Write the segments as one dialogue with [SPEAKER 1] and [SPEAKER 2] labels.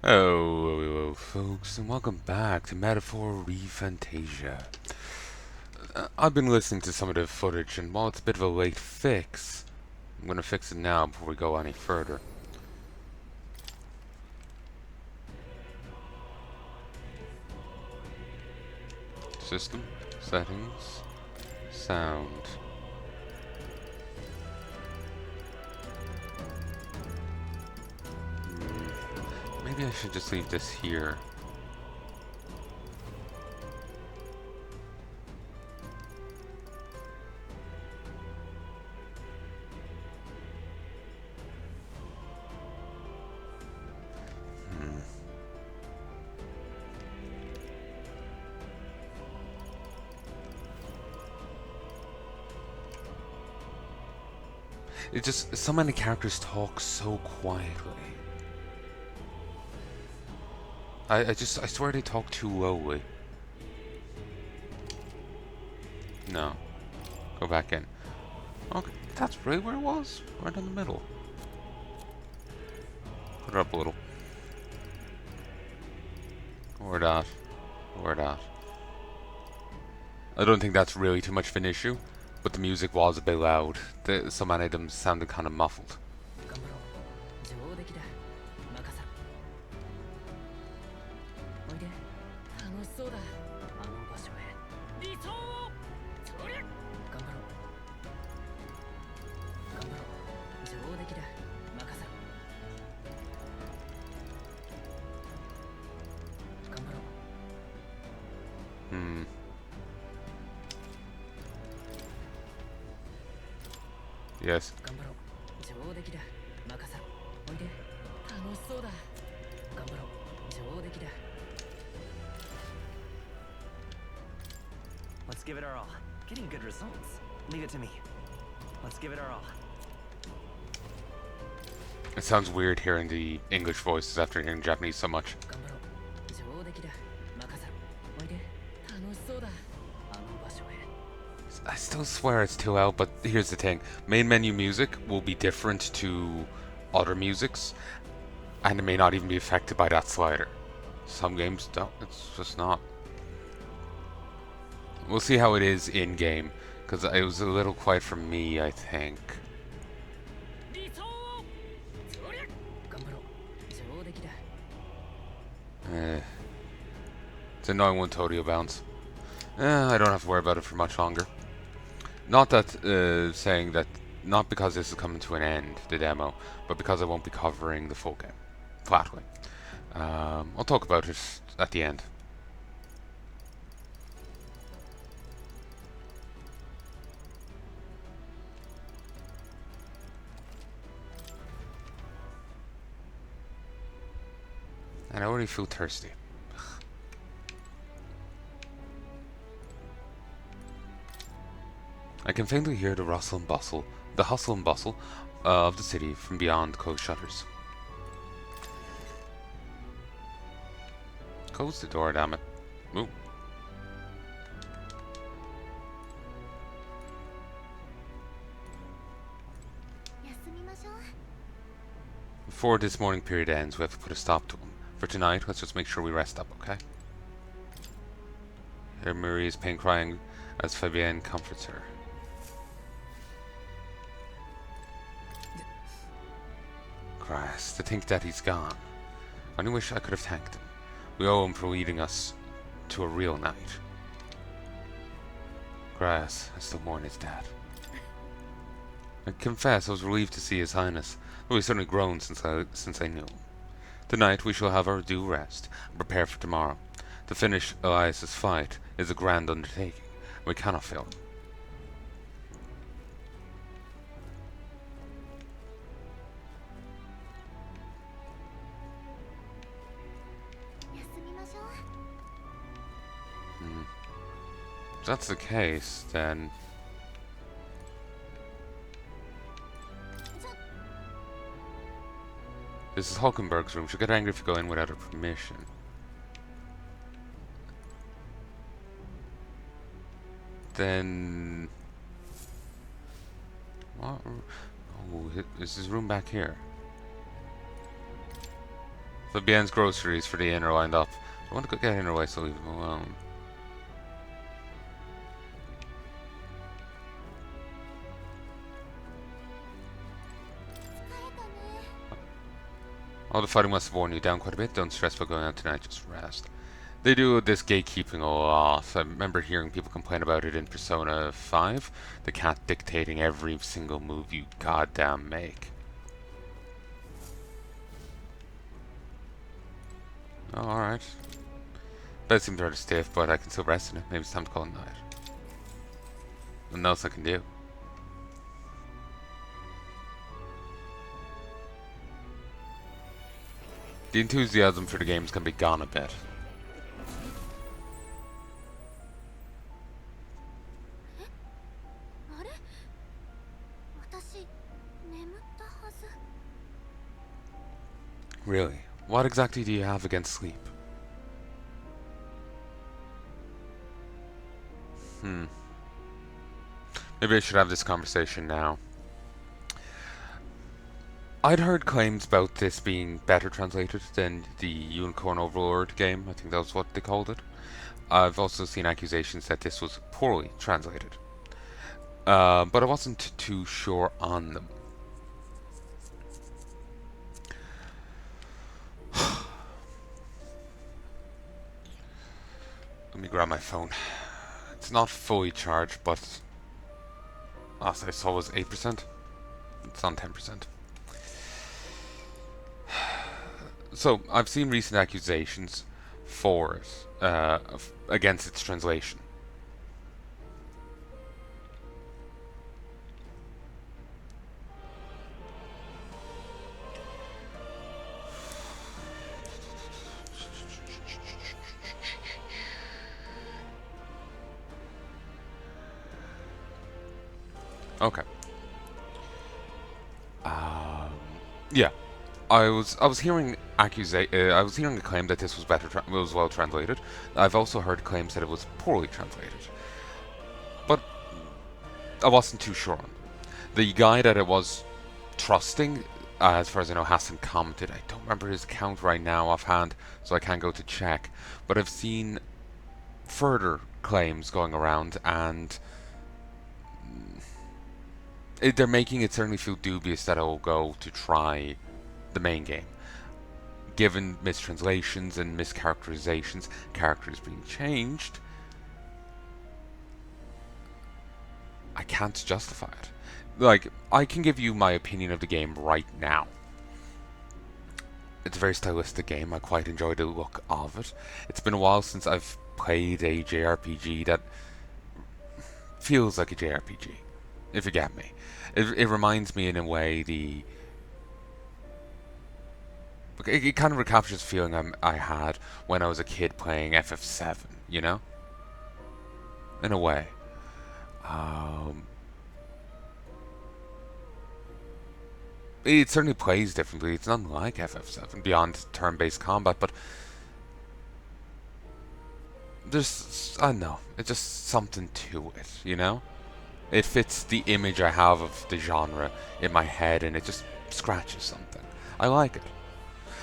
[SPEAKER 1] Hello, folks, and welcome back to Metaphor ReFantazio. I've been listening to some of the footage, and while it's a bit of a late fix, I'm going to fix it now before we go any further. System, settings, sound. Maybe I should just leave this here. It just, so many characters talk so quietly. I swear they talk too lowly. No. Go back in. Okay, that's really where it was. Right in the middle. Put it up a little. Or that. Or that. I don't think that's really too much of an issue, but the music was a bit loud. Some items sounded kind of muffled. Yes.
[SPEAKER 2] Let's give it our all. Getting good results. Leave it to me. Let's give it our all.
[SPEAKER 1] It sounds weird hearing the English voices after hearing Japanese so much. I still swear it's too loud, but here's the thing. Main menu music will be different to other musics, and it may not even be affected by that slider. Some games don't, it's just not. We'll see how it is in-game, because it was a little quiet for me, I think. It's annoying when Todio bounce. I don't have to worry about it for much longer. Not that, saying that, not because this is coming to an end, the demo, but because I won't be covering the full game. Flatly. I'll talk about it at the end. And I already feel thirsty. I can faintly hear the hustle and bustle of the city from beyond closed shutters. Close the door, damn it. Ooh. Before this morning period ends, we have to put a stop to him. For tonight, let's just make sure we rest up, okay? Here Marie is pain crying as Fabienne comforts her. Christ, to think that he's gone. I only wish I could have thanked him. We owe him for leading us to a real night. Grass, I still mourn his death. I confess I was relieved to see His Highness, though he's certainly grown since I knew him. Tonight we shall have our due rest, and prepare for tomorrow. To finish Elias's fight is a grand undertaking, and we cannot fail him. If that's the case, then... This is Hulkenberg's room. She'll get angry if you go in without her permission. Then... What? Oh, is his room back here? So Bien's groceries for the inn are lined up. I want to go get in her way, so leave them alone. All the fighting must have worn you down quite a bit. Don't stress about going out tonight, just rest. They do this gatekeeping a lot. I remember hearing people complain about it in Persona 5. The cat dictating every single move you goddamn make. Oh, alright. Bed seems rather stiff, but I can still rest in it. Maybe it's time to call it night. Nothing else I can do. The enthusiasm for the games can be gone a bit. Really? What exactly do you have against sleep? Maybe I should have this conversation now. I'd heard claims about this being better translated than the Unicorn Overlord game. I think that was what they called it. I've also seen accusations that this was poorly translated. But I wasn't too sure on them. Let me grab my phone. It's not fully charged, but last I saw was 8%. It's on 10%. So, I've seen recent accusations for it, against its translation. Okay. Yeah, I was hearing I was hearing a claim that this was was well translated. I've also heard claims that it was poorly translated, but I wasn't too sure on. The guy that I was trusting, as far as I know, hasn't commented. I don't remember his account right now offhand, so I can't go to check. But I've seen further claims going around, and they're making it certainly feel dubious that I will go to try the main game. Given mistranslations and mischaracterizations, characters being changed, I can't justify it. Like, I can give you my opinion of the game right now. It's a very stylistic game. I quite enjoy the look of it. It's been a while since I've played a JRPG that feels like a JRPG, if you get me. It reminds me in a way it kind of recaptures the feeling I had when I was a kid playing FF7, you know? In a way. It certainly plays differently. It's not like FF7 beyond turn-based combat, but I don't know, it's just something to it, you know? It fits the image I have of the genre in my head, and it just scratches something. I like it.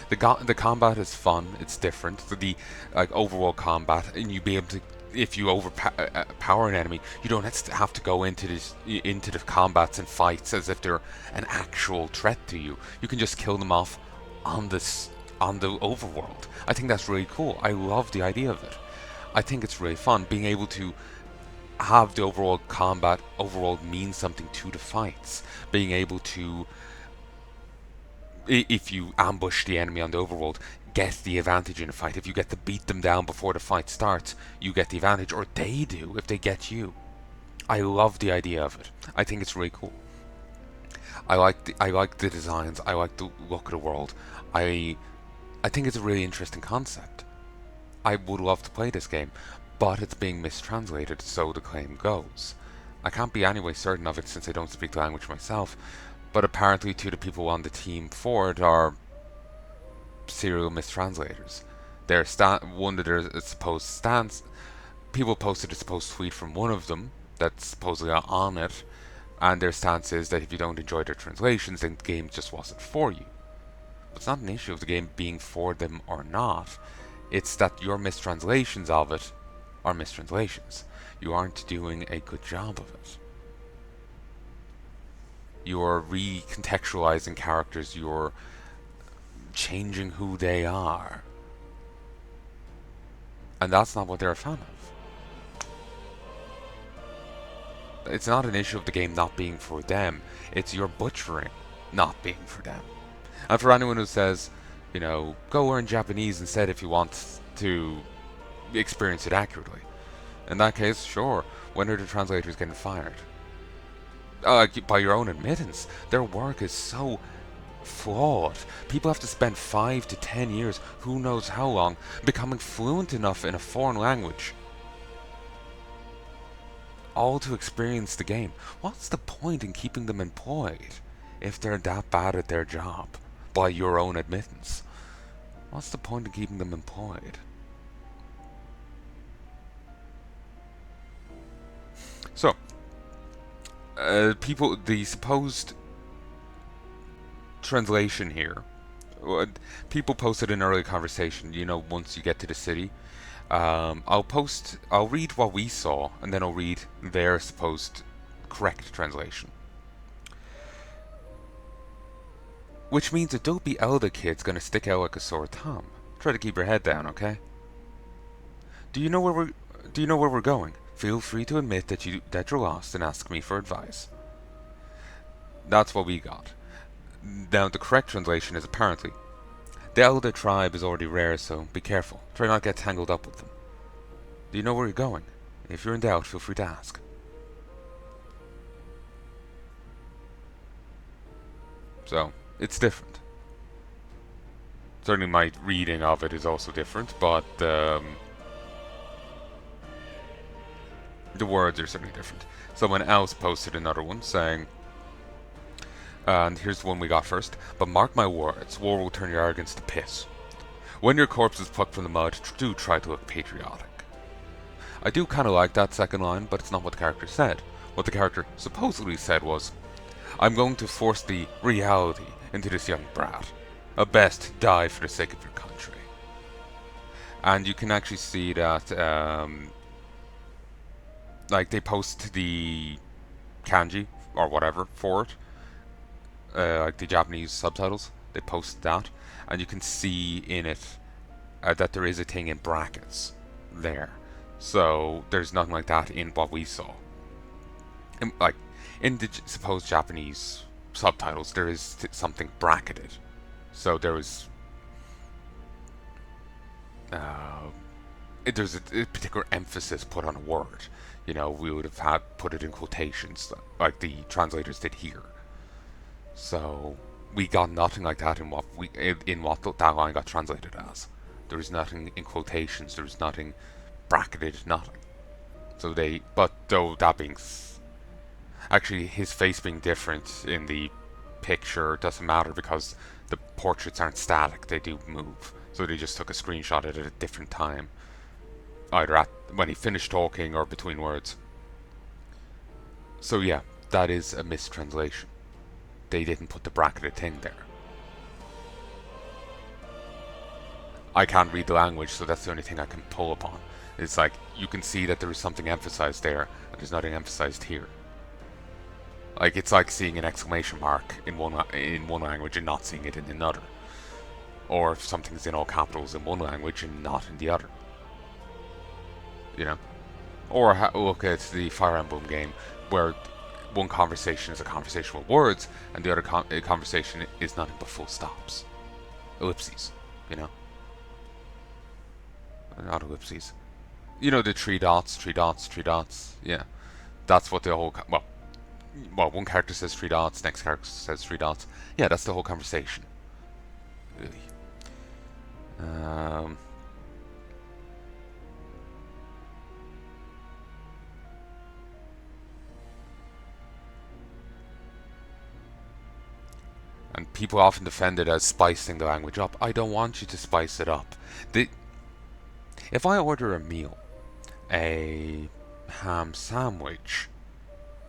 [SPEAKER 1] The combat is fun. It's different. The like overall combat, and you be able to, if you overpower an enemy, you don't have to go into the combats and fights as if they're an actual threat to you. You can just kill them off on the overworld. I think that's really cool. I love the idea of it. I think it's really fun being able to have the overall combat mean something to the fights. Being able to, if you ambush the enemy on the overworld, get the advantage in a fight. If you get to beat them down before the fight starts, you get the advantage, or they do if they get you. I love the idea of it. I think it's really cool. I like the designs. I like the look of the world. I think it's a really interesting concept. I would love to play this game, but it's being mistranslated, so the claim goes. I can't be anyway certain of it since I don't speak the language myself, but apparently two of the people on the team for it are serial mistranslators. One of their supposed stance, people posted a supposed tweet from one of them that's supposedly on it, and their stance is that if you don't enjoy their translations, then the game just wasn't for you. It's not an issue of the game being for them or not. It's that your mistranslations of it are mistranslations. You aren't doing a good job of it. You're recontextualizing characters, you're changing who they are. And that's not what they're a fan of. It's not an issue of the game not being for them, it's your butchering not being for them. And for anyone who says, you know, go learn Japanese instead if you want to experience it accurately. In that case, sure, when are the translators getting fired? By your own admittance, their work is so flawed. People have to spend 5 to 10 years, who knows how long, becoming fluent enough in a foreign language, all to experience the game. What's the point in keeping them employed if they're that bad at their job, by your own admittance? What's the point in keeping them employed? So, the supposed translation here, people posted an early conversation, you know, once you get to the city. I'll read what we saw, and then I'll read their supposed correct translation. Which means a dopey elder kid's gonna stick out like a sore thumb. Try to keep your head down, okay? Do you know where we're going? Feel free to admit that you're lost and ask me for advice. That's what we got. Now, the correct translation is apparently, the elder tribe is already rare, so be careful. Try not to get tangled up with them. Do you know where you're going? If you're in doubt, feel free to ask. So, it's different. Certainly my reading of it is also different, but the words are certainly different. Someone else posted another one saying, and here's the one we got first, but mark my words, war will turn your arrogance to piss. When your corpse is plucked from the mud, do try to look patriotic. I do kind of like that second line, but it's not what the character said. What the character supposedly said was, I'm going to force the reality into this young brat. At best, die for the sake of your country. And you can actually see that, like, they post the kanji, or whatever, for it. Like the Japanese subtitles, they post that, and you can see in it that there is a thing in brackets there. So there's nothing like that in what we saw. In the supposed Japanese subtitles, there is something bracketed. So there was there's a particular emphasis put on a word. You know, we would have had put it in quotations, like the translators did here. So we got nothing like that in what that line got translated as. There was nothing in quotations. There was nothing bracketed. Nothing. So that being, actually his face being different in the picture doesn't matter because the portraits aren't static. They do move. So they just took a screenshot at a different time, either when he finished talking or between words. So yeah, that is a mistranslation. They didn't put the bracketed thing there. I can't read the language, so that's the only thing I can pull upon. It's like, you can see that there is something emphasized there, and there's nothing emphasized here. Like, it's like seeing an exclamation mark in one language and not seeing it in another. Or if something's in all capitals in one language and not in the other. You know? Or look at the Fire Emblem game, where one conversation is a conversation with words, and the other conversation is nothing but full stops. Ellipses, you know? Not ellipses. You know, the three dots, yeah. That's what the whole, well, one character says 3 dots, next character says 3 dots. Yeah, that's the whole conversation. Really. And people often defend it as spicing the language up. I don't want you to spice it up. If I order a meal, a ham sandwich,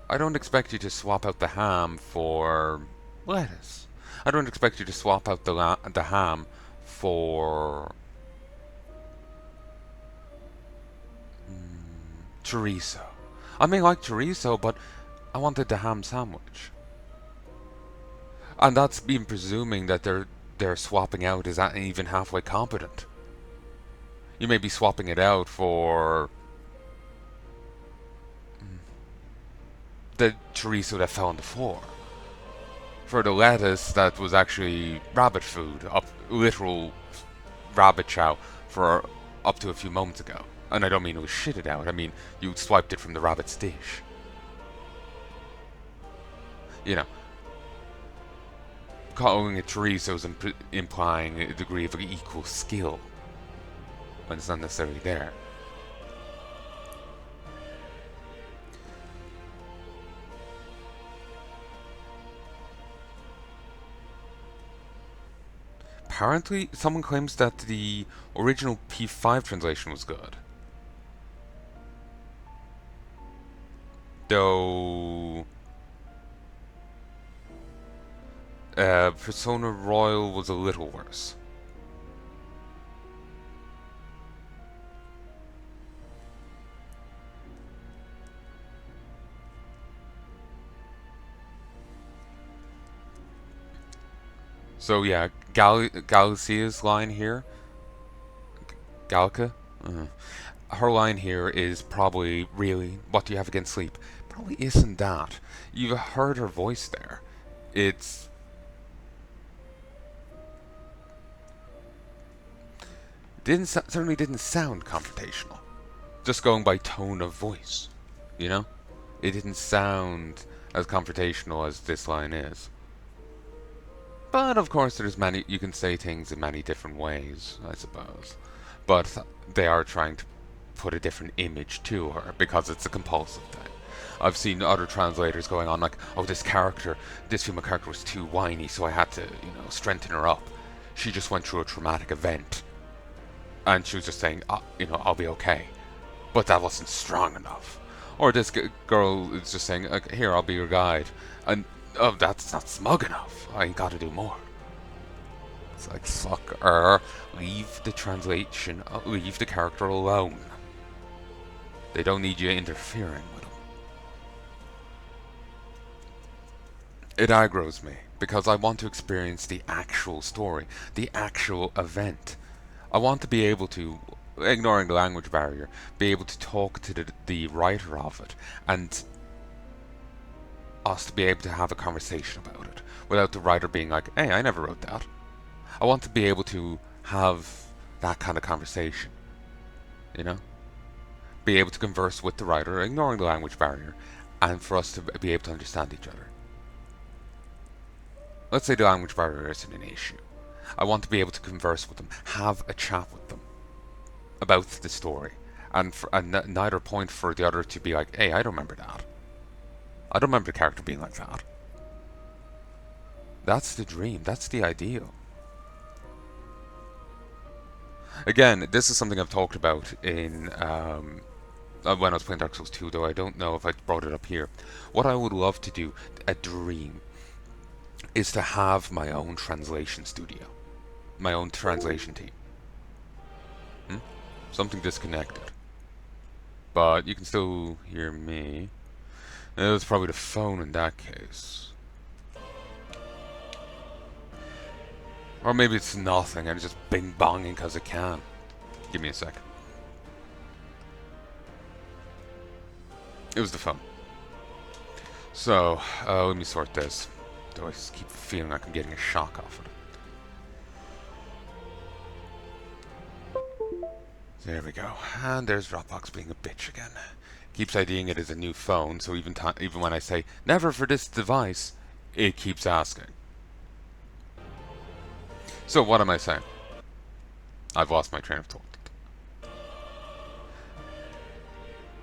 [SPEAKER 1] I don't expect you to swap out the ham for lettuce. I don't expect you to swap out the ham for chorizo. I may like chorizo, but I wanted the ham sandwich. And that's been presuming that they're swapping out is that even halfway competent. You may be swapping it out for the chorizo that fell on the floor. For the lettuce that was actually rabbit food, literal rabbit chow for up to a few moments ago. And I don't mean it was shitted out, I mean you swiped it from the rabbit's dish. You know, calling it chorizo is implying a degree of equal skill when it's not necessarily there. Apparently, someone claims that the original P5 translation was good. Though Persona Royal was a little worse. So yeah, Galicia's line here, Galca, her line here is probably, really, what do you have against sleep? Probably isn't that. You've heard her voice there. It's certainly didn't sound confrontational. Just going by tone of voice, you know? It didn't sound as confrontational as this line is. But of course, there's many. You can say things in many different ways, I suppose. But they are trying to put a different image to her because it's a compulsive thing. I've seen other translators going on like, "Oh, this female character was too whiny, so I had to, strengthen her up. She just went through a traumatic event, and she was just saying, I'll be okay." But that wasn't strong enough. Or this girl is just saying, "Here, I'll be your guide," and oh, that's not smug enough. I ain't got to do more. It's like, fuck her. Leave the translation, leave the character alone. They don't need you interfering with them. It aggroes me, because I want to experience the actual story, the actual event. I want to be able to, ignoring the language barrier, be able to talk to the writer of it, and us to be able to have a conversation about it, without the writer being like, "Hey, I never wrote that." I want to be able to have that kind of conversation, you know? Be able to converse with the writer, ignoring the language barrier, and for us to be able to understand each other. Let's say the language barrier isn't an issue. I want to be able to converse with them, have a chat with them about the story, and neither point for the other to be like, "Hey, I don't remember that. I don't remember the character being like that." That's the dream. That's the ideal. Again, this is something I've talked about in when I was playing Dark Souls 2, though I don't know if I brought it up here. What I would love to do, a dream, is to have my own translation studio, my own translation team. Something disconnected, but you can still hear me. It was probably the phone in that case. Or maybe it's nothing and it's just bing bonging because it can. Give me a sec. It was the phone. So, let me sort this. Do I just keep feeling like I'm getting a shock off it? There we go. And there's Dropbox being a bitch again. Keeps IDing it as a new phone, so even when I say, "Never for this device," it keeps asking. So what am I saying? I've lost my train of thought.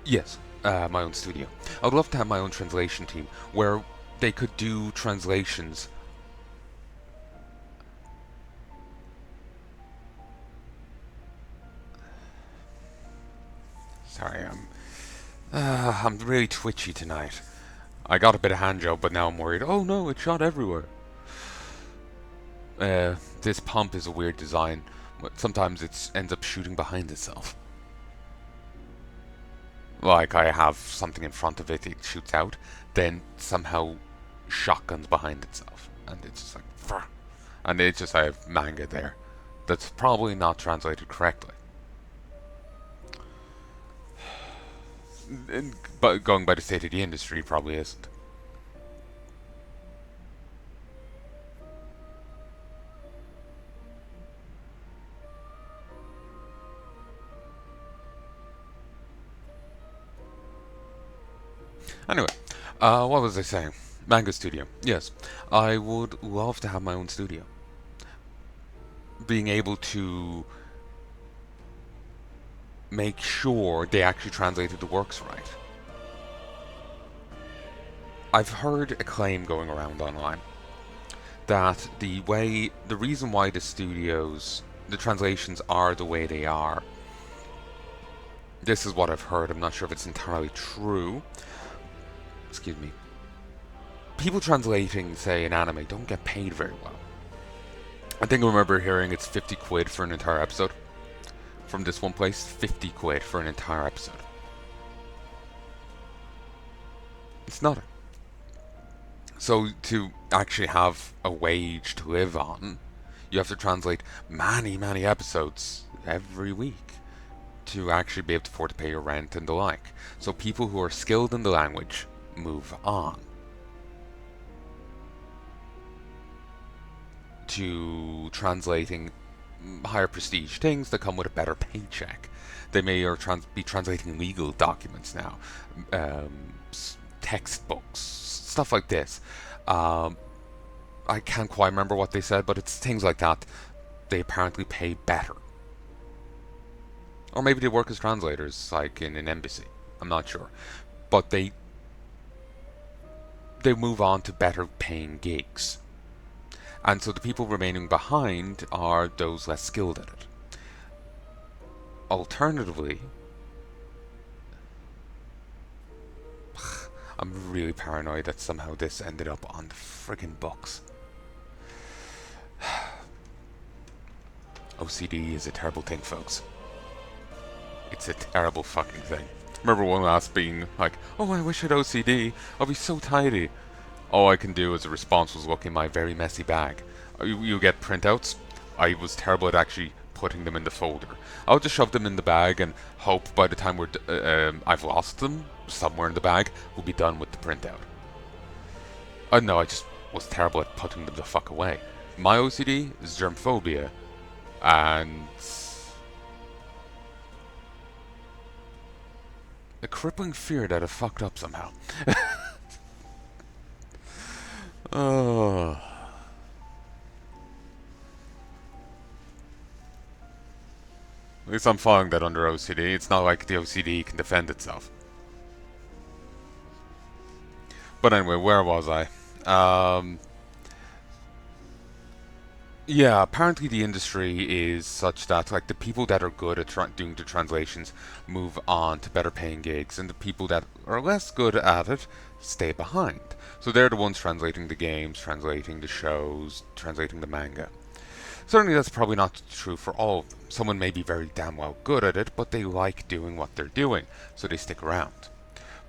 [SPEAKER 1] Yes, my own studio. I'd love to have my own translation team where they could do translations. Sorry, I'm really twitchy tonight. I got a bit of hand job, but now I'm worried. Oh no, it shot everywhere. This pump is a weird design. Sometimes it ends up shooting behind itself. Like I have something in front of it, it shoots out, then somehow shotguns behind itself, and it's just like, Frr. And it's just I have manga there that's probably not translated correctly. But going by the state of the industry, it probably isn't. Anyway, what was I saying? Manga studio. Yes, I would love to have my own studio. Being able to make sure they actually translated the works right. I've heard a claim going around online that the reason why the translations are the way they are, this is what I've heard, I'm not sure if it's entirely true. Excuse me. People translating, say, an anime don't get paid very well. I think I remember hearing it's 50 quid for an entire episode. From this one place, 50 quid for an entire episode. It's nothing. So to actually have a wage to live on, you have to translate many, many episodes every week to actually be able to afford to pay your rent and the like. So people who are skilled in the language move on to translating higher prestige things that come with a better paycheck. They may be translating legal documents now, textbooks, stuff like this. I can't quite remember what they said, but it's things like that. They apparently pay better. Or maybe they work as translators, like in an embassy. I'm not sure. But they move on to better paying gigs. And so the people remaining behind are those less skilled at it. Alternatively, I'm really paranoid that somehow this ended up on the friggin' books. OCD is a terrible thing, folks. It's a terrible fucking thing. Remember one last being like, oh, I wish I had OCD. I'll be so tidy. All I can do as a response was look in my very messy bag. You get printouts. I was terrible at actually putting them in the folder. I'll just shove them in the bag and hope by the time I've lost them somewhere in the bag, we'll be done with the printout. No, I just was terrible at putting them the fuck away. My OCD is germphobia, and a crippling fear that I fucked up somehow. Oh. At least I'm following that under OCD. It's not like the OCD can defend itself. But anyway, where was I? Yeah, apparently the industry is such that like the people that are good at doing the translations move on to better paying gigs, and the people that are less good at it stay behind. So they're the ones translating the games, translating the shows, translating the manga. Certainly that's probably not true for all of them. Someone may be very damn well good at it, but they like doing what they're doing, so they stick around.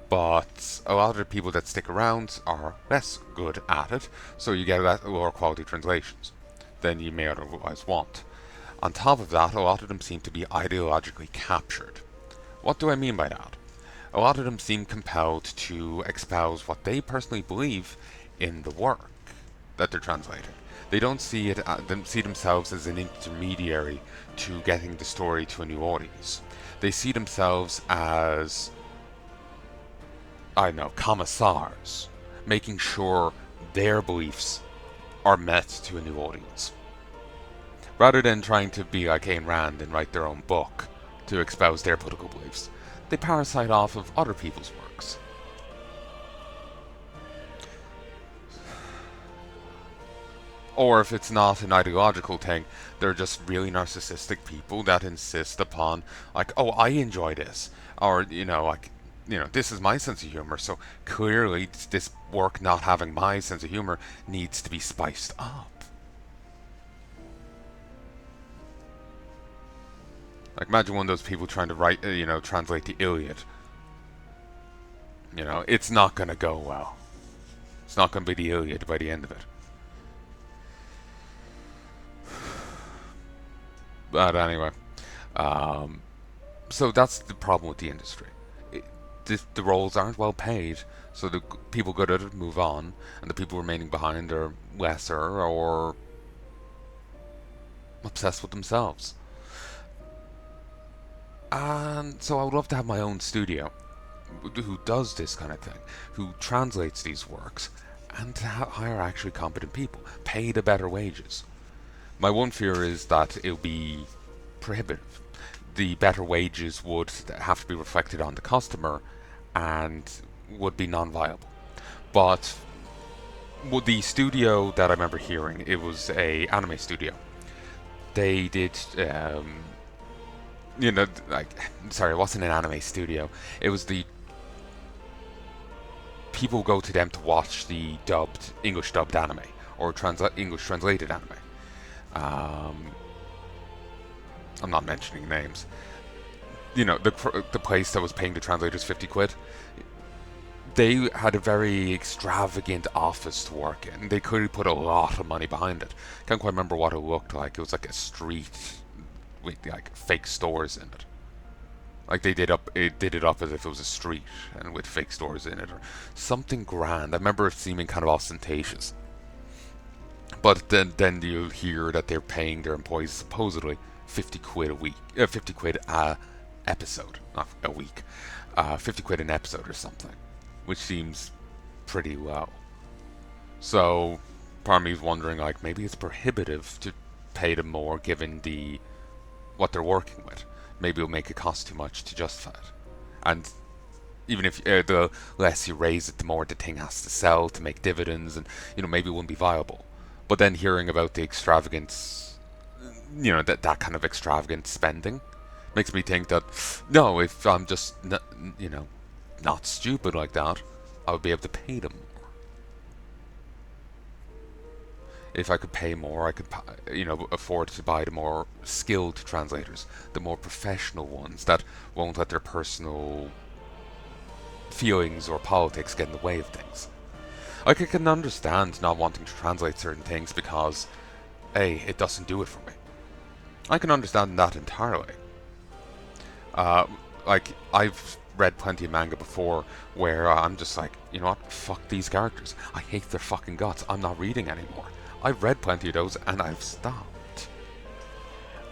[SPEAKER 1] But a lot of the people that stick around are less good at it, so you get lower quality translations than you may otherwise want. On top of that, a lot of them seem to be ideologically captured. What do I mean by that? A lot of them seem compelled to espouse what they personally believe in the work that they're translating. They don't see themselves as an intermediary to getting the story to a new audience. They see themselves as, I don't know, commissars, making sure their beliefs are met to a new audience. Rather than trying to be like Ayn Rand and write their own book to espouse their political beliefs, they parasite off of other people's works. Or if it's not an ideological thing, they're just really narcissistic people that insist upon, like, oh, I enjoy this. Or, this is my sense of humor, so clearly this work not having my sense of humor needs to be spiced up. Like, imagine one of those people trying to write, translate the Iliad. It's not gonna go well. It's not gonna be the Iliad by the end of it. But anyway, um, so that's the problem with the industry. The roles aren't well paid, so the people good at it move on, and the people remaining behind are lesser or obsessed with themselves. And so I would love to have my own studio who does this kind of thing, who translates these works, and to hire actually competent people, pay the better wages. My one fear is that it'll be prohibitive. The better wages would have to be reflected on the customer and would be non-viable. But with the studio that I remember hearing, it was a anime studio. They did, sorry, it wasn't an anime studio. It was the people go to them to watch the English dubbed anime or English translated anime. I'm not mentioning names. The place that was paying the translators 50 quid. They had a very extravagant office to work in. They clearly put a lot of money behind it. Can't quite remember what it looked like. It was like a street with like fake stores in it. Like they did it up as if it was a street and with fake stores in it or something grand. I remember it seeming kind of ostentatious. But then you hear that they're paying their employees supposedly 50 quid a week, 50 quid a episode, not a week, 50 quid an episode or something, which seems pretty low. So part of me is wondering, like, maybe it's prohibitive to pay them more given what they're working with. Maybe it'll make it cost too much to justify it. And even if the less you raise it, the more the thing has to sell to make dividends, and maybe it wouldn't be viable. But then hearing about the extravagance, that kind of extravagant spending, makes me think that no, if I'm just not stupid like that, I would be able to pay them more. If I could pay more, I could afford to buy the more skilled translators, the more professional ones that won't let their personal feelings or politics get in the way of things. Like, I can understand not wanting to translate certain things because, A, it doesn't do it for me. I can understand that entirely. I've read plenty of manga before where I'm just like, you know what, fuck these characters. I hate their fucking guts. I'm not reading anymore. I've read plenty of those and I've stopped.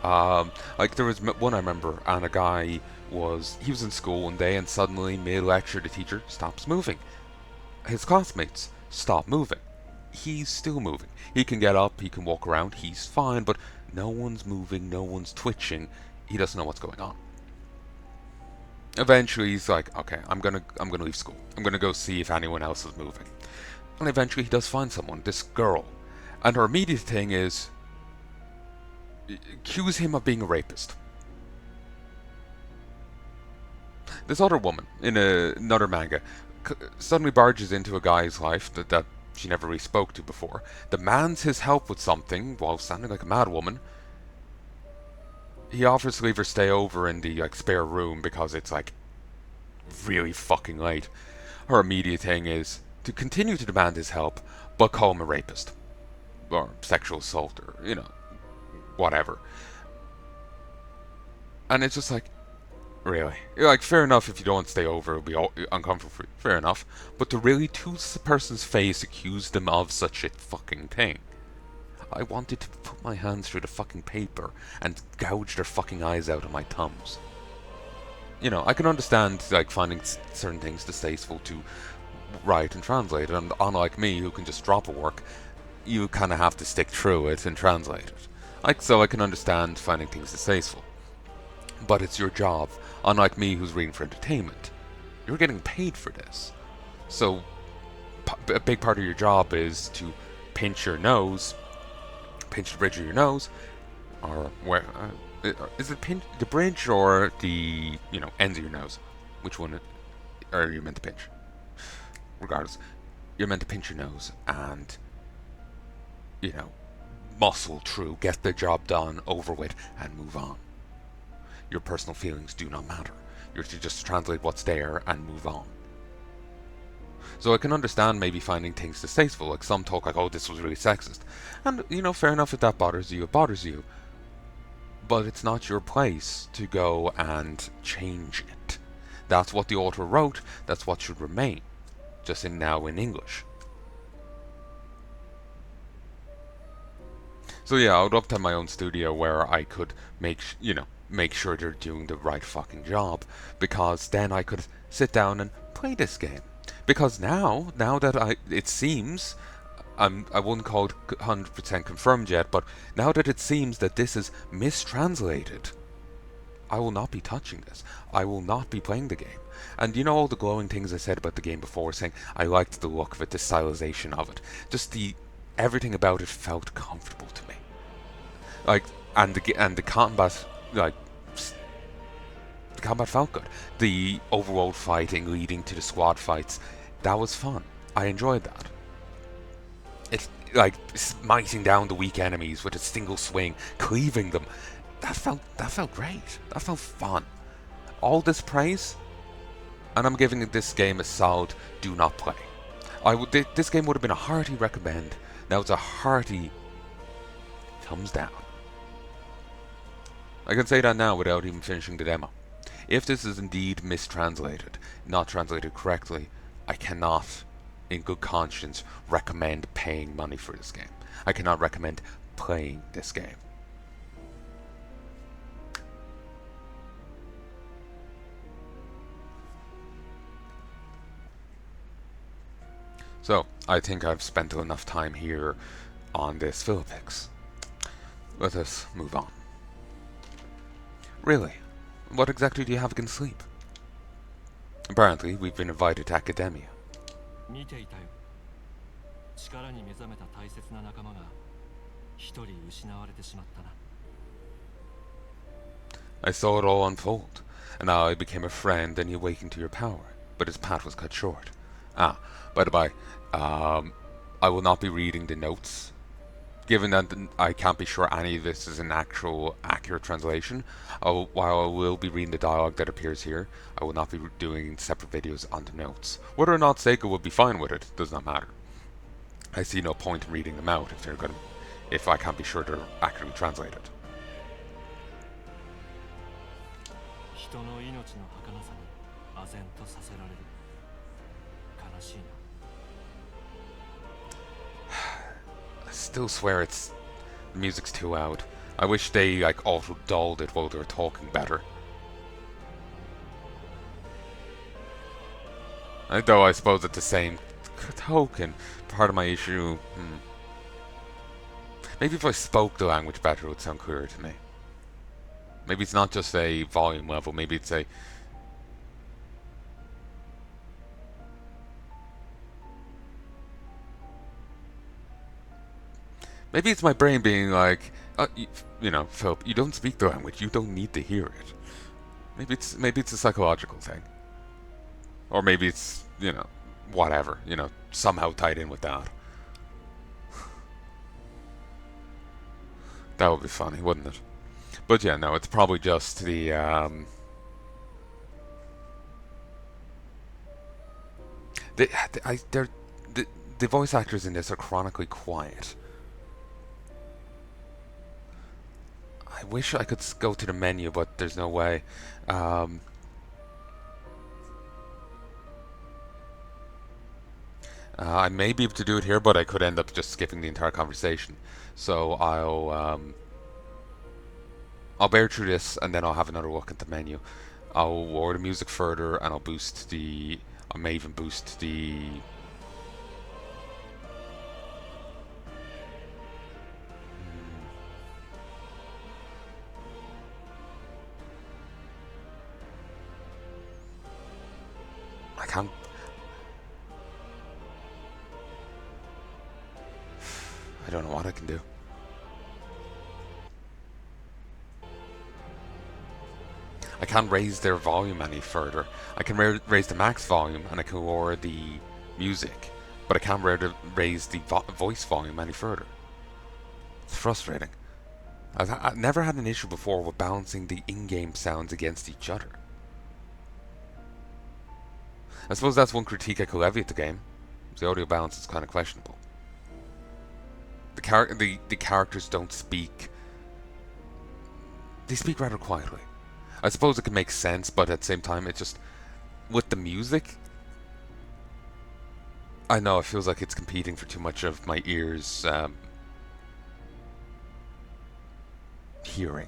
[SPEAKER 1] There was one I remember, and a guy he was in school one day and suddenly mid-lecture the teacher stops moving. His classmates stop moving. He's still moving. He can get up, he can walk around, he's fine, but no one's moving, no one's twitching. He doesn't know what's going on. Eventually he's like, okay, I'm gonna leave school. I'm gonna go see if anyone else is moving. And eventually he does find someone, this girl. And her immediate thing is accuse him of being a rapist. This other woman in another manga suddenly barges into a guy's life that she never really spoke to before, demands his help with something while sounding like a mad woman. He offers to leave her stay over in the spare room because it's really fucking late. Her immediate thing is to continue to demand his help, but call him a rapist or sexual assault or whatever. And it's just really? Fair enough if you don't want to stay over, it'll be uncomfortable for you. Fair enough. But to really, to a person's face, accuse them of such a fucking thing. I wanted to put my hands through the fucking paper and gouge their fucking eyes out of my thumbs. I can understand, finding certain things distasteful to write and translate, and unlike me, who can just drop a work, you kind of have to stick through it and translate it. So I can understand finding things distasteful. But it's your job. Unlike me, who's reading for entertainment, you're getting paid for this. So a big part of your job is to pinch your nose, pinch the bridge of your nose, or where is it? Pinch the bridge or the ends of your nose? Which one are you meant to pinch? Regardless, you're meant to pinch your nose and muscle through, get the job done, over with, and move on. your personal feelings do not matter. You're to just translate what's there and move on. So I can understand maybe finding things distasteful, like some talk like, oh, this was really sexist. And, fair enough, if that bothers you, it bothers you. But it's not your place to go and change it. That's what the author wrote, that's what should remain. Just now in English. So yeah, I would love to have my own studio where I could make sure they're doing the right fucking job, because then I could sit down and play this game. Because now that it seems, I wouldn't call it 100% confirmed yet, but now that it seems that this is mistranslated, I will not be touching this. I will not be playing the game. And all the glowing things I said about the game before, saying I liked the look of it, the stylization of it, just everything about it felt comfortable to me. Like, and the combat, like, the combat felt good. The overworld fighting leading to the squad fights, that was fun. I enjoyed that. It's like smiting down the weak enemies with a single swing, cleaving them. That felt great. That felt fun. All this praise, and I'm giving this game a solid do not play. This game would have been a hearty recommend. Now it's a hearty thumbs down. I can say that now without even finishing the demo. If this is indeed mistranslated, not translated correctly, I cannot, in good conscience, recommend paying money for this game. I cannot recommend playing this game. So, I think I've spent enough time here on this Philippix. Let us move on. Really? What exactly do you have against sleep? Apparently, we've been invited to Academia. I saw it all unfold, and now I became a friend and he awakened to your power, but his path was cut short. Ah, by the by, I will not be reading the notes. Given that I can't be sure any of this is an actual accurate translation, while I will be reading the dialogue that appears here, I will not be doing separate videos on the notes. Whether or not Seiko would be fine with it does not matter. I see no point in reading them out if I can't be sure they're accurately translated. I still swear the music's too loud. I wish they auto-dulled it while they were talking better. Though I suppose at the same token, part of my issue... Maybe if I spoke the language better it would sound clearer to me. Maybe it's not just a volume level, maybe it's a... Maybe it's my brain being like, Philip, you don't speak the language, you don't need to hear it. Maybe it's a psychological thing. Or maybe it's, whatever, somehow tied in with that. That would be funny, wouldn't it? But yeah, no, it's probably just the, the voice actors in this are chronically quiet. I wish I could go to the menu, but there's no way. I may be able to do it here, but I could end up just skipping the entire conversation. So I'll bear through this, and then I'll have another look at the menu. I'll lower the music further, and I may even boost the... I can't... I don't know what I can do. I can't raise their volume any further. I can raise the max volume and I can lower the music, but I can't raise the voice volume any further. It's frustrating. I've never had an issue before with balancing the in-game sounds against each other. I suppose that's one critique I could levy at the game. The audio balance is kind of questionable. The characters don't speak. They speak rather quietly. I suppose it can make sense, but at the same time, it just with the music. I know it feels like it's competing for too much of my ears hearing.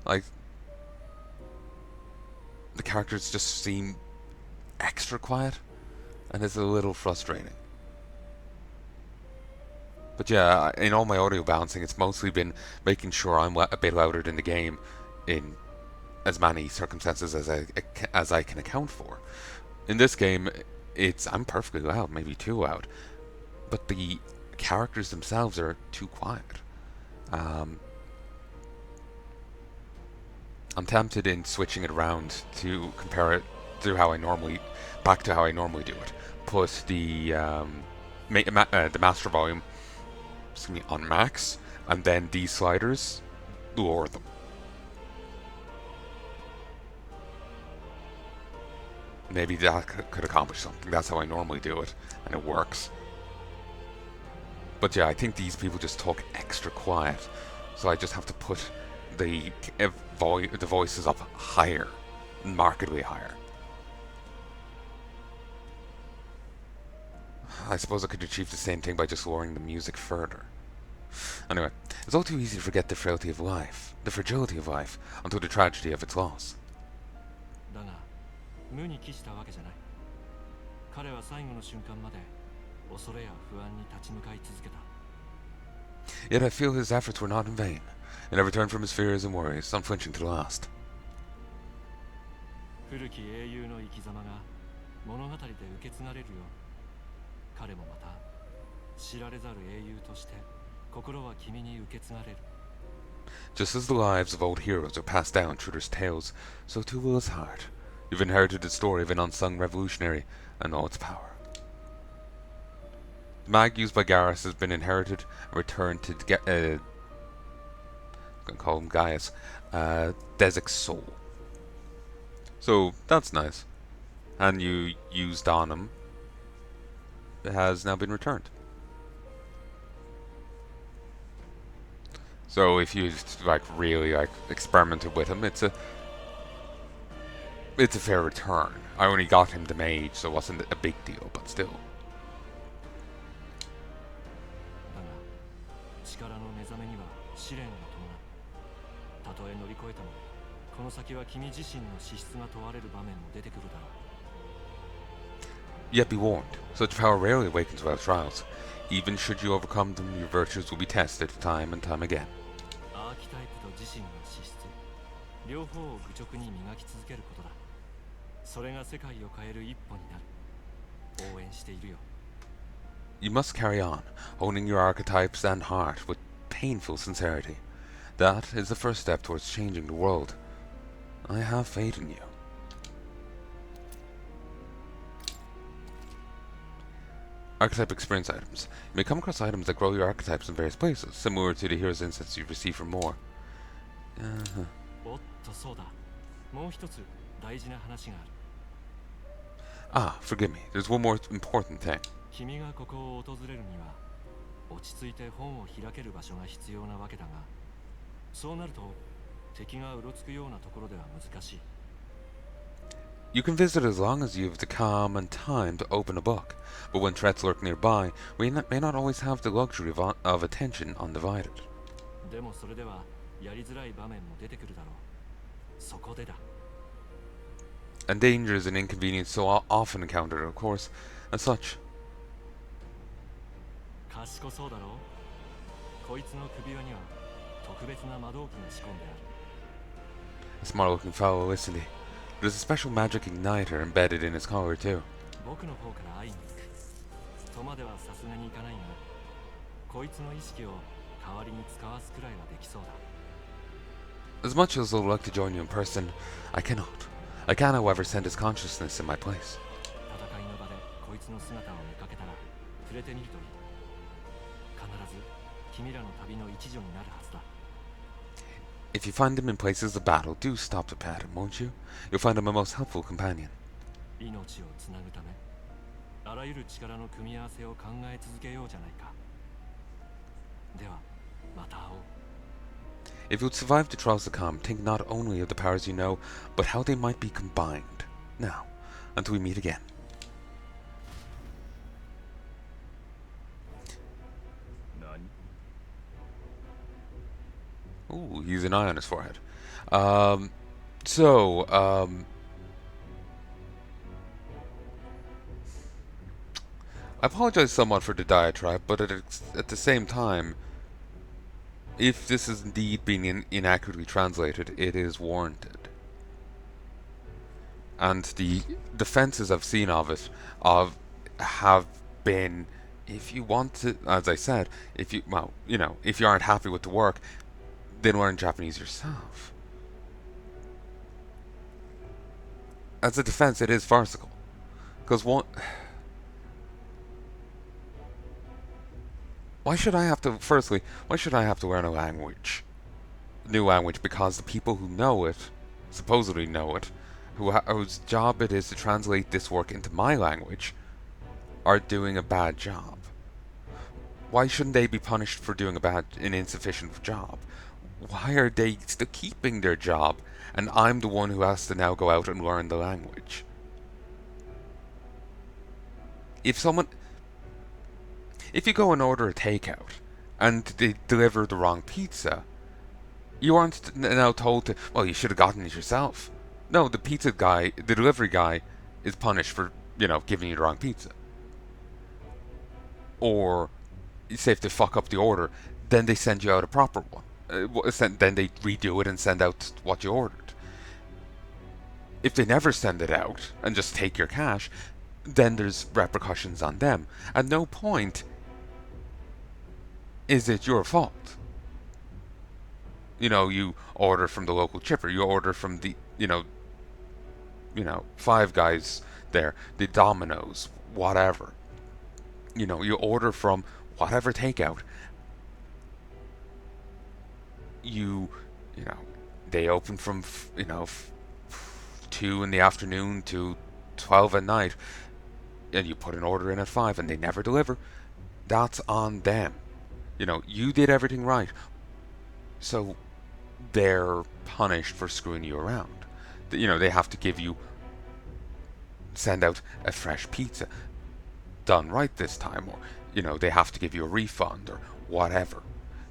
[SPEAKER 1] Like the characters just seem extra quiet, and it's a little frustrating. But yeah, in all my audio balancing, it's mostly been making sure I'm a bit louder than the game in as many circumstances as I can account for. In this game, I'm perfectly loud, maybe too loud, but the characters themselves are too quiet. I'm tempted in switching it around to compare it to how I normally do it. Put the master volume, on max, and then these sliders, lower them. Maybe that could accomplish something. That's how I normally do it, and it works. But yeah, I think these people just talk extra quiet, so I just have to put the voices up higher, markedly higher. I suppose I could achieve the same thing by just lowering the music further. Anyway, it's all too easy to forget the fragility of life, until the tragedy of its loss. Yet I feel his efforts were not in vain, and never turned from his fears and worries, unflinching to the last. Just as the lives of old heroes are passed down through their tales, so too will his heart. You've inherited the story of an unsung revolutionary and all its power. The mag used by Garrus has been inherited and returned to I'm gonna call him Gaius, Desic's soul. So that's nice. And you used on him has now been returned. So if you really experimented with him, it's a fair return. I only got him to mage, so it wasn't a big deal, but still. Yet be warned, such power rarely awakens without trials. Even should you overcome them, your virtues will be tested time and time again. You must carry on, owning your archetypes and heart with painful sincerity. That is the first step towards changing the world. I have faith in you. Archetype experience items. You may come across items that grow your archetypes in various places, similar to the hero's insights you receive from more. Forgive me. There's one more important thing. You can visit as long as you have the calm and time to open a book, but when threats lurk nearby, we may not always have the luxury of attention undivided. And dangers and inconvenience so often encountered, of course, as such. A smart-looking fellow, isn't he? There's a special magic igniter embedded in his collar, too. As much as I'd like to join you in person, I cannot. I can, however, send his consciousness in my place.
[SPEAKER 2] 君らの旅の一助になるはずだ。
[SPEAKER 1] If you find him in places of battle, do stop to pat him, won't you? You'll find him a most helpful companion.
[SPEAKER 2] 命をつなぐため、あらゆる力の組み合わせを考え続けようじゃないか。では、また会おう。
[SPEAKER 1] If you would survive the trials to come, think not only of the powers you know, but how they might be combined. Now, until we meet again. Ooh, he's an eye on his forehead. I apologize somewhat for the diatribe, but at the same time, if this is indeed being inaccurately translated, it is warranted. And the defenses I've seen of it have been, if you want to, as I said, if you aren't happy with the work, then learn Japanese yourself. As a defense, it is farcical. Because why should I have to learn a language? New language, because the people who know it, supposedly know it, whose job it is to translate this work into my language, are doing a bad job. Why shouldn't they be punished for doing an insufficient job? Why are they still keeping their job, and I'm the one who has to now go out and learn the language? If you go and order a takeout, and they deliver the wrong pizza, you aren't now told to, well, you should have gotten it yourself. No, the delivery guy, is punished for, giving you the wrong pizza. Or, say if they fuck up the order, then they send you out a proper one. Then they redo it and send out what you ordered. If they never send it out and just take your cash, then there's repercussions on them. At no point is it your fault. You order from the local chipper, you order from the, Five Guys there, the Domino's, whatever. You order from whatever takeout. They open from 2 in the afternoon to 12 at night, and you put an order in at 5 and they never deliver. That's on them. You did everything right, so they're punished for screwing you around. They have to send out a fresh pizza done right this time, or they have to give you a refund or whatever.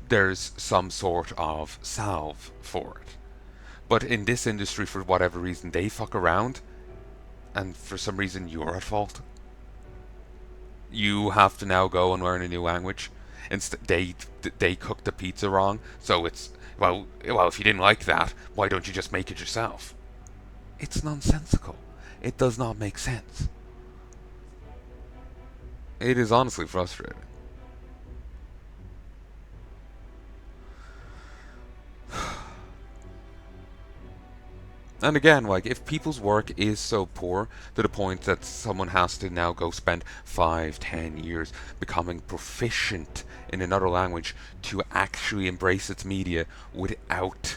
[SPEAKER 1] There's some sort of salve for it. But in this industry, for whatever reason, they fuck around, and for some reason you're at fault. You have to now go and learn a new language. They cooked the pizza wrong, so it's, well, if you didn't like that, why don't you just make it yourself? It's nonsensical. It does not make sense. It is honestly frustrating. And again, if people's work is so poor to the point that someone has to now go spend 5-10 years becoming proficient in another language to actually embrace its media without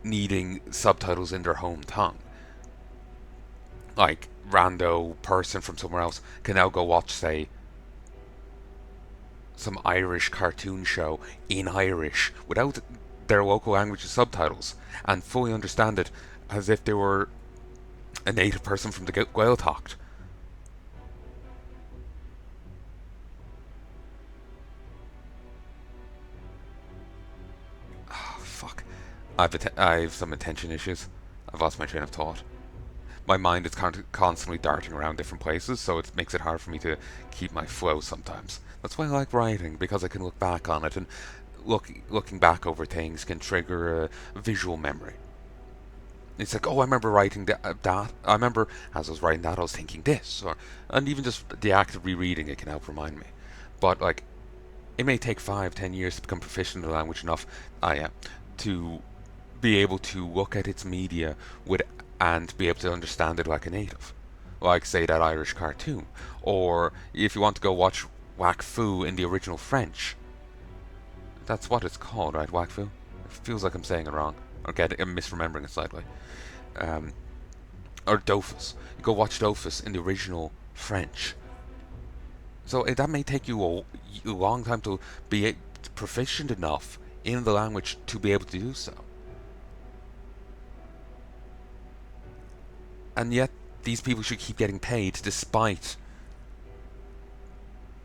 [SPEAKER 1] needing subtitles in their home tongue. Rando person from somewhere else can now go watch, say, some Irish cartoon show in Irish without their local language subtitles and fully understand it as if they were a native person from the Gaeltacht. Oh, fuck. I have some attention issues. I've lost my train of thought. My mind is constantly darting around different places, so it makes it hard for me to keep my flow sometimes. That's why I like writing, because I can look back on it, and looking back over things can trigger a visual memory. It's like, oh, I remember writing that. I remember as I was writing that, I was thinking this, and even just the act of rereading it can help remind me. But it may take 5-10 years to become proficient in the language enough, to be able to look at its media and be able to understand it like a native. Say that Irish cartoon. Or if you want to go watch whack fu in the original French. That's what it's called, right? Whack fu? It feels like I'm saying it wrong. Or I'm misremembering it slightly. Or Dofus. You go watch Dofus in the original French. So that may take you a long time to be proficient enough in the language to be able to do so. And yet, these people should keep getting paid despite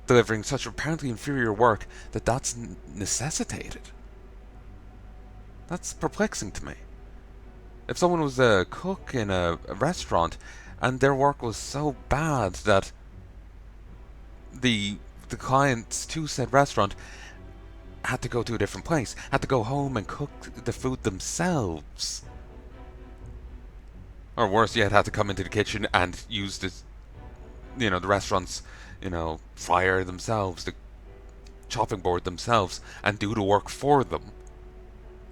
[SPEAKER 1] delivering such apparently inferior work that's necessitated. That's perplexing to me. If someone was a cook in a restaurant and their work was so bad that the clients to said restaurant had to go to a different place, had to go home and cook the food themselves, or worse yet, had to come into the kitchen and use the restaurant's, fryer themselves, the chopping board themselves, and do the work for them,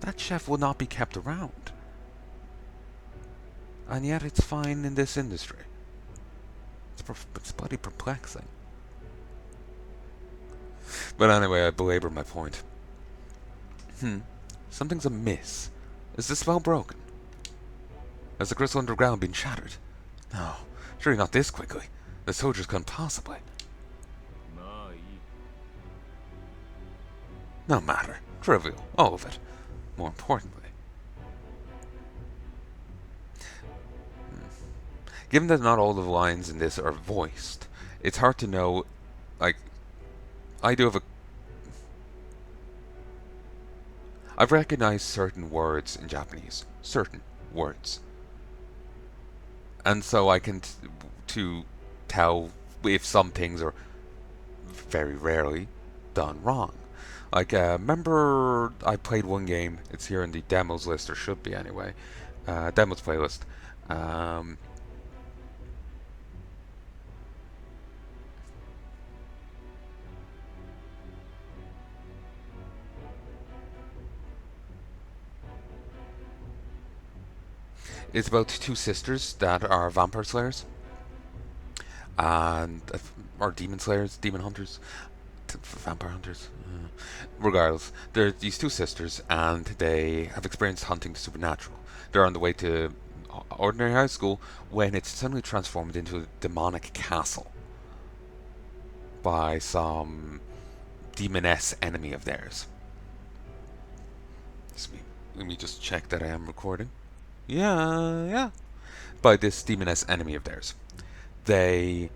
[SPEAKER 1] that chef will not be kept around. And yet it's fine in this industry. It's bloody perplexing. But anyway, I belabor my point. Something's amiss. Is the spell broken? Has the crystal underground been shattered? No, surely not this quickly. The soldiers couldn't possibly. No matter. Trivial. All of it. More importantly. Given that not all the lines in this are voiced, it's hard to know, I've recognized certain words in Japanese. Certain words. And so I can to tell if some things are very rarely done wrong. Remember I played one game, it's here in the demos list, or should be anyway, demos playlist. It's about two sisters that are vampire slayers, and or demon slayers, demon hunters, vampire hunters. Regardless, they're these two sisters, and they have experienced hunting the supernatural. They're on the way to ordinary high school when it's suddenly transformed into a demonic castle by some demoness enemy of theirs. Let me just check that I am recording. Yeah. By this demoness enemy of theirs. They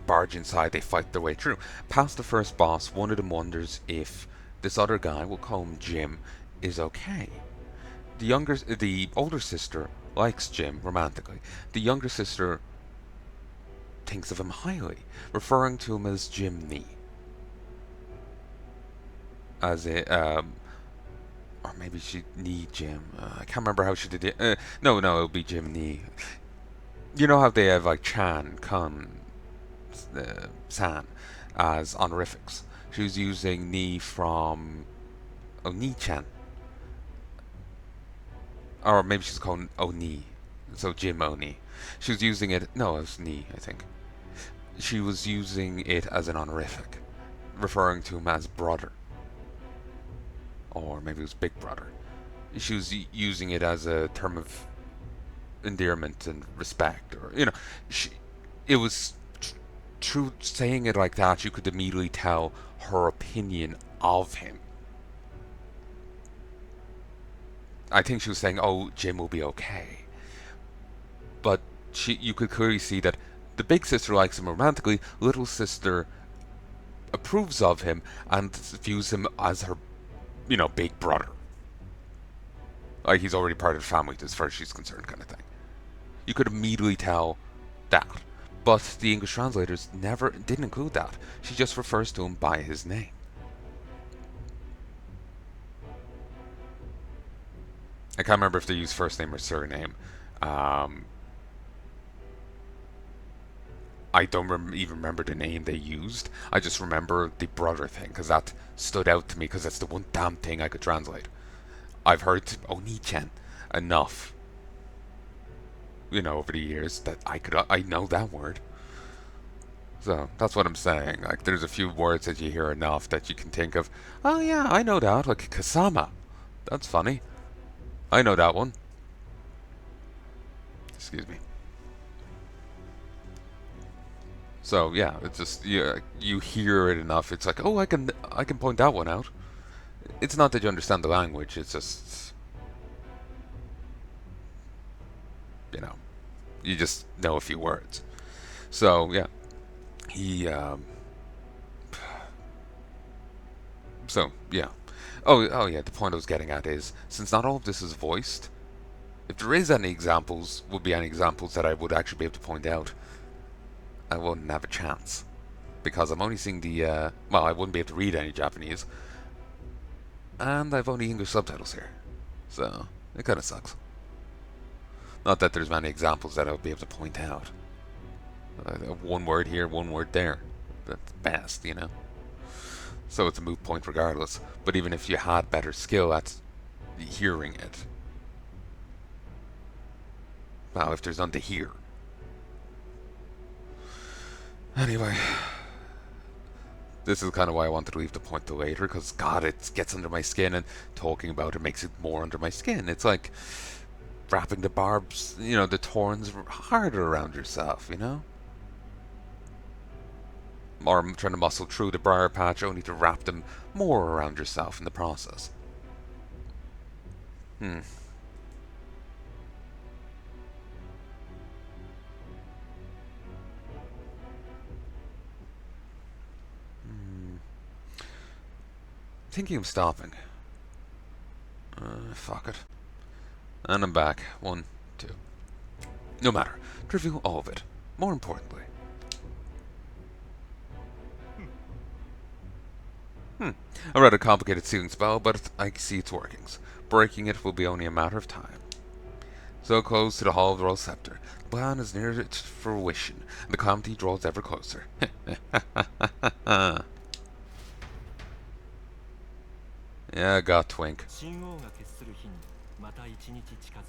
[SPEAKER 1] barge inside, they fight their way through. Past the first boss, one of them wonders if this other guy, we'll call him Jim, is okay. The older sister likes Jim romantically. The younger sister thinks of him highly, referring to him as Jim Nee. As or maybe she Nee Jim. I can't remember how she did it. No, it'll be Jim Nee. You know how they have Chan, Kun, San as honorifics. She was using Nee from Oni-chan. Or maybe she's called Oni. So Jim Oni. She was using it. No, it was Nee, I think. She was using it as an honorific, referring to him as brother. Or maybe it was Big Brother. She was using it as a term of endearment and respect, or it was through saying it like that, you could immediately tell her opinion of him. I think she was saying, "Oh, Jim will be okay," but you could clearly see that the big sister likes him romantically. Little sister approves of him and views him as her big brother. Like he's already part of the family as far as she's concerned, kind of thing. You could immediately tell that. But the English translators didn't include that. She just refers to him by his name. I can't remember if they use first name or surname. I don't even remember the name they used. I just remember the brother thing, because that stood out to me, because that's the one damn thing I could translate. I've heard Oni-chan enough over the years that I know that word. So that's what I'm saying. Like, there's a few words that you hear enough that you can think of. Oh yeah, I know that. Like kasama. That's funny. I know that one. Excuse me. So yeah, it's just you hear it enough. It's like, oh, I can point that one out. It's not that you understand the language. It's just you know you just know a few words. So yeah, he. So yeah. Oh yeah. The point I was getting at is, since not all of this is voiced, if there is any examples, would be any examples that I would actually be able to point out, I wouldn't have a chance because I'm only seeing the. Well, I wouldn't be able to read any Japanese, and I've only English subtitles here, so it kind of sucks. Not that there's many examples that I would be able to point out. One word here, one word there. That's best. So it's a moot point regardless. But even if you had better skill at hearing it, well, if there's none to hear. Anyway, this is kind of why I wanted to leave the point to later, because God, it gets under my skin, and talking about it makes it more under my skin. It's like wrapping the barbs, the thorns harder around yourself. Or trying to muscle through the briar patch only to wrap them more around yourself in the process. Hmm. Thinking of stopping. Fuck it. And I'm back. 1, 2. No matter. Review all of it. More importantly. A rather complicated sealing spell, but I see its workings. Breaking it will be only a matter of time. So close to the Hall of the Royal Scepter. The plan is near its fruition, and the calamity draws ever closer. Yeah, got twink.
[SPEAKER 2] 信号が決する日にまた一日近づく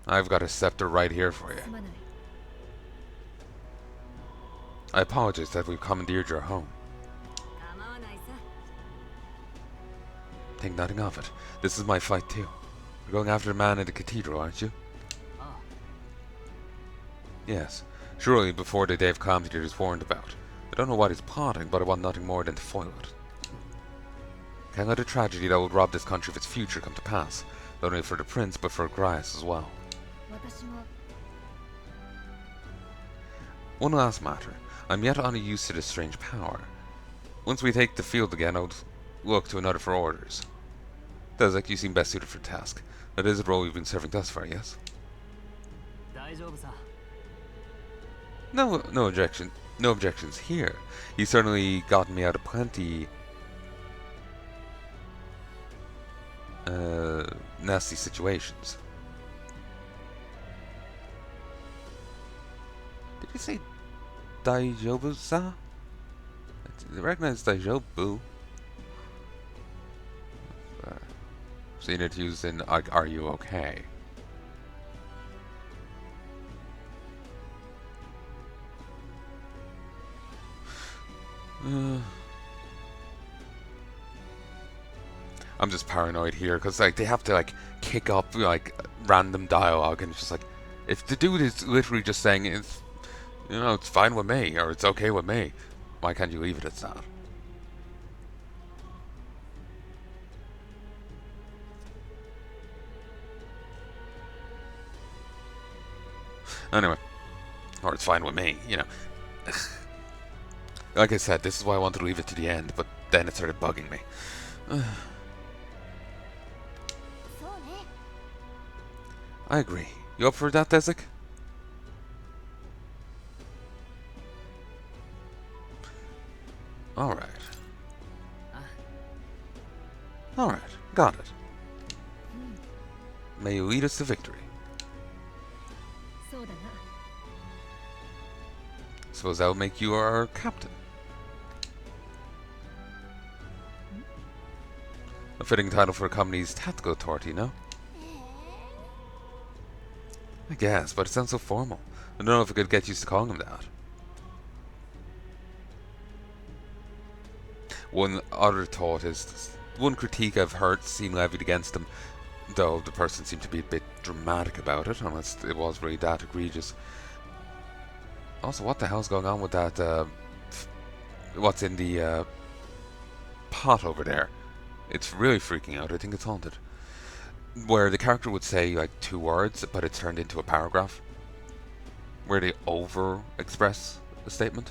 [SPEAKER 1] I've got a scepter right here for you. I apologize that we've commandeered your home. Think nothing of it. This is my fight too. You're going after the man in the cathedral, aren't you? Yes. Surely before the day of calamity it is warned about. I don't know what he's plotting, but I want nothing more than to foil it. Can't let a tragedy that will rob this country of its future come to pass. Not only for the prince, but for Grias as well. One last matter. I'm yet unused to this strange power. Once we take the field again, I would look to another for orders. Dezek, you seem best suited for the task. That is the role you've been serving thus far, yes? No objection. No objections here. He's certainly gotten me out of plenty nasty situations. Did you say Daijobu-sa? I recognize Daijobu. Seen it used in Are You Okay? I'm just paranoid here because they have to kick up random dialogue, and it's just like, if the dude is literally just saying it's fine with me or it's okay with me, why can't you leave it at that? Anyway, or it's fine with me. Like I said, this is why I wanted to leave it to the end, but then it started bugging me. I agree. You up for that, Dezek? Alright. Alright, got it. May you lead us to victory. Suppose that will make you our captain. A fitting title for a company's tactical authority, no? I guess, but it sounds so formal. I don't know if I could get used to calling him that. One other thought is, one critique I've heard seen levied against him, though the person seemed to be a bit dramatic about it, unless it was really that egregious. Also, what the hell's going on with that, what's in the pot over there? It's really freaking out. I think it's haunted. Where the character would say like 2 words, but it's turned into a paragraph. Where they over-express a statement.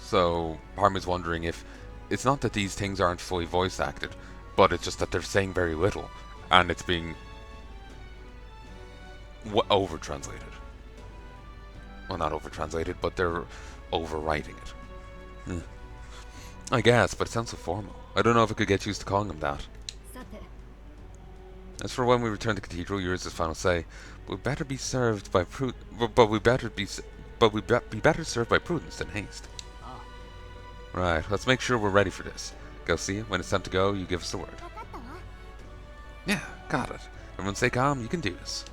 [SPEAKER 1] So, part of me is wondering if it's not that these things aren't fully voice acted, but it's just that they're saying very little, and it's being over-translated. Well, not over-translated, but they're overwriting it. I guess, but it sounds so formal. I don't know if I could get used to calling him that. As for when we return to Cathedral, yours is final say. But we better be served by be better served by prudence than haste. Right, let's make sure we're ready for this. Go see it. When it's time to go, you give us the word. Yeah, got it. Everyone stay calm, you can do this.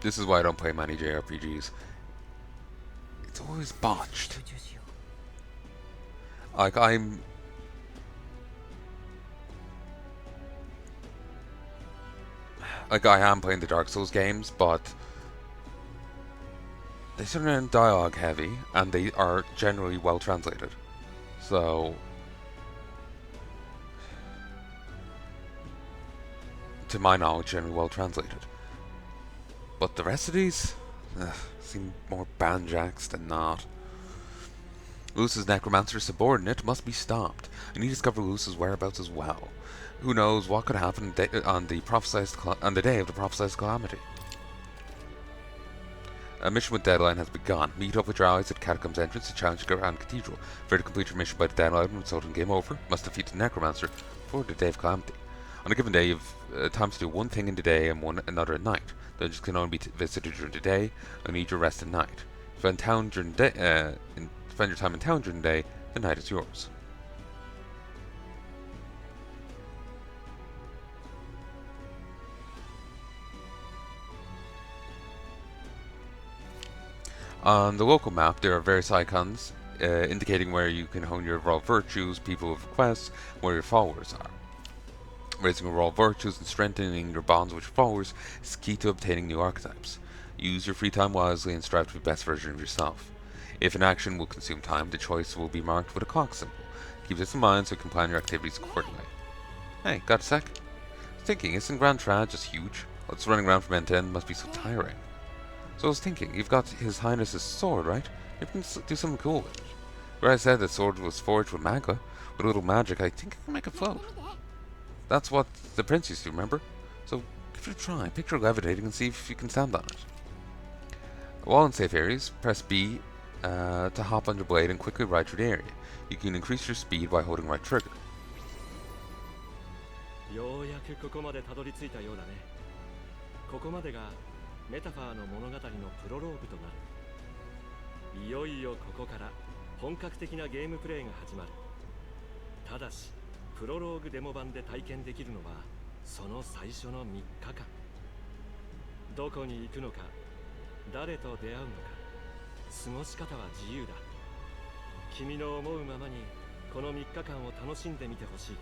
[SPEAKER 1] This is why I don't play many JRPGs. It's always botched. Like, I am playing the Dark Souls games, but they certainly aren't dialogue heavy, and they are generally well translated. So, to my knowledge, generally well translated. But the rest of these seem more banjaxed than not. Luce's necromancer subordinate must be stopped. I need to discover Luce's whereabouts as well. Who knows what could happen on the day of the prophesized calamity. A mission with deadline has begun. Meet up with your allies at Catacombs entrance to challenge Grand Cathedral. Fair to complete your mission by the deadline and result in game over. Must defeat the necromancer before the day of calamity. On a given day, you've time to do one thing in the day and another at night. Dungeons can only be visited during the day, and need your rest at night. Spend your time in town during the day. The night is yours. On the local map, there are various icons indicating where you can hone your raw virtues, people of quests, where your followers are. Raising your raw virtues and strengthening your bonds with your followers is key to obtaining new archetypes. Use your free time wisely and strive to be the best version of yourself. If an action will consume time, the choice will be marked with a clock symbol. Keep this in mind so you can plan your activities accordingly. Hey, got a sec? I was thinking, isn't Grand Trad just huge? What's running around from end to end must be so tiring. So I was thinking, you've got His Highness's sword, right? You can do something cool with it. Where I said the sword was forged with magma, with a little magic, I think I can make it float. That's what the prince used to, remember? So give it a try, picture levitating and see if you can stand on it. While in safe areas, press B to hop on your blade and quickly ride through the area. You can increase your speed by holding right trigger.
[SPEAKER 2] ようやくここまでたどり着いたようだね。ここまでがメタファーの物語のプロローグとなる。いよいよここから本格的なゲームプレイが始まる。ただし、プロローグデモ版で体験できるのはその最初の3日間。どこに行くのか、誰と出会うのか、過ごし方は自由だ。君の思うままにこの3日間を楽しんでみてほしい。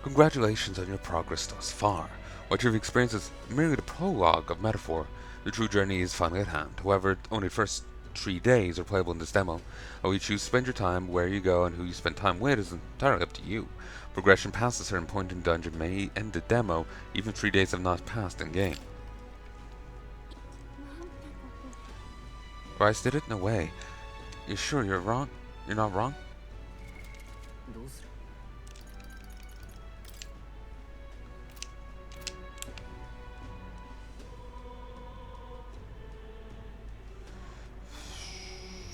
[SPEAKER 1] Congratulations on your progress thus far. What you've experienced is merely the prologue of Metaphor. The true journey is finally at hand. However, only the first 3 days are playable in this demo. How you choose to spend your time, where you go, and who you spend time with is entirely up to you. Progression past a certain point in the dungeon may end the demo, even if 3 days have not passed in-game. Bryce did it? No way. You sure you're wrong? You're not wrong?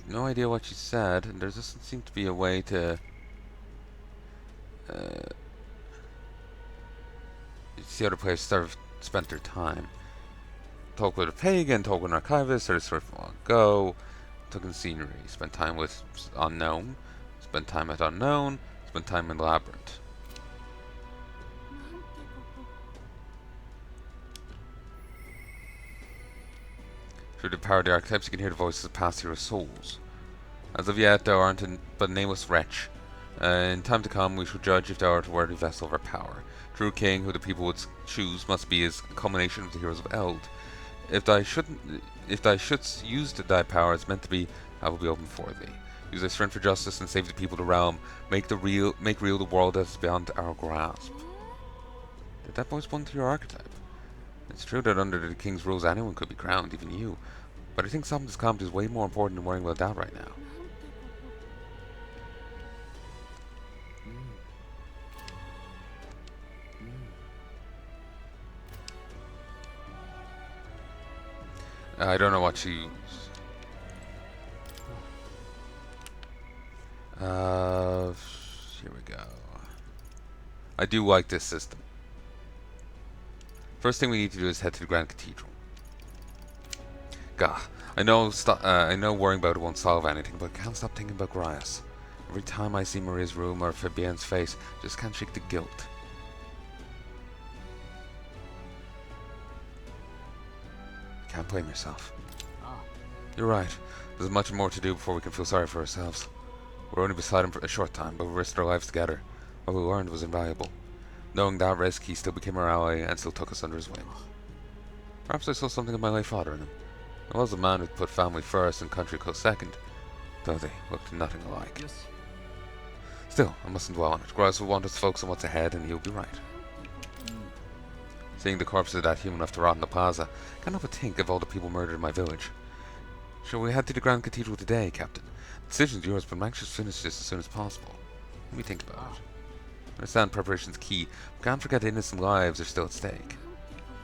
[SPEAKER 1] No idea what she said, and there doesn't seem to be a way to see how the players spent their time. Talk with a pagan, talk with an archivist, or sort of go, took in scenery, spent time with unknown, spent time at unknown, spent time in labyrinth. Through the power of the archetypes, you can hear the voices pass through your souls. As of yet, thou art but a nameless wretch. In time to come, we shall judge if thou art a worthy vessel of our power. True king, who the people would choose, must be as a culmination of the heroes of Eld. If thou shouldst use thy power as meant to be, I will be open for thee. Use thy strength for justice and save the people of the realm. Make real the world that is beyond our grasp. Did that voice belong to your archetype? It's true that under the king's rules anyone could be crowned, even you. But I think solving this conflict is way more important than worrying about that right now. I don't know what she... here we go. I do like this system. First thing we need to do is head to the Grand Cathedral. Gah, I know worrying about it won't solve anything, but I can't stop thinking about Grias. Every time I see Maria's room or Fabienne's face, I just can't shake the guilt. Can't blame yourself. You're right. There's much more to do before we can feel sorry for ourselves. We're only beside him for a short time, but we risked our lives together. What we learned was invaluable. Knowing that risk, he still became our ally and still took us under his wing. Perhaps I saw something of my late father in him. He was a man who put family first and country close second, though they looked nothing alike. Still, I mustn't dwell on it. Grias will want us to focus on what's ahead, and he'll be right. Seeing the corpse of that human left to rot in the plaza, I can't help but think of all the people murdered in my village. Shall we head to the Grand Cathedral today, Captain? The decision's yours, but I'm anxious to finish this as soon as possible. Let me think about it. I understand preparation's key, but can't forget innocent lives are still at stake.